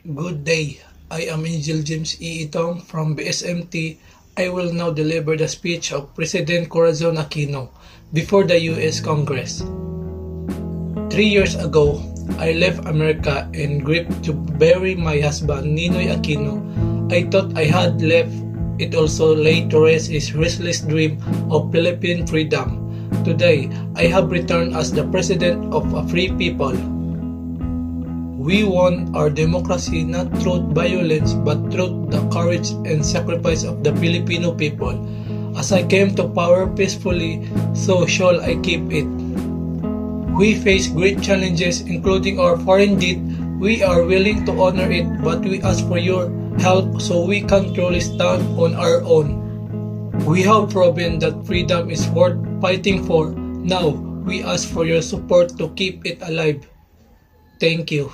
Good day. I am Angel James E. Itong from BSMT. I will now deliver the speech of President Corazon Aquino before the U.S. Congress. 3 years ago, I left America en grief to bury my husband, Ninoy Aquino. I thought I had left it also laid to rest his restless dream of Philippine freedom. Today, I have returned as the president of a free people. We won our democracy not through violence but through the courage and sacrifice of the Filipino people. As I came to power peacefully, so shall I keep it. We face great challenges including our foreign debt. We are willing to honor it, but we ask for your help so we can truly stand on our own. We have proven that freedom is worth fighting for. Now, we ask for your support to keep it alive. Thank you.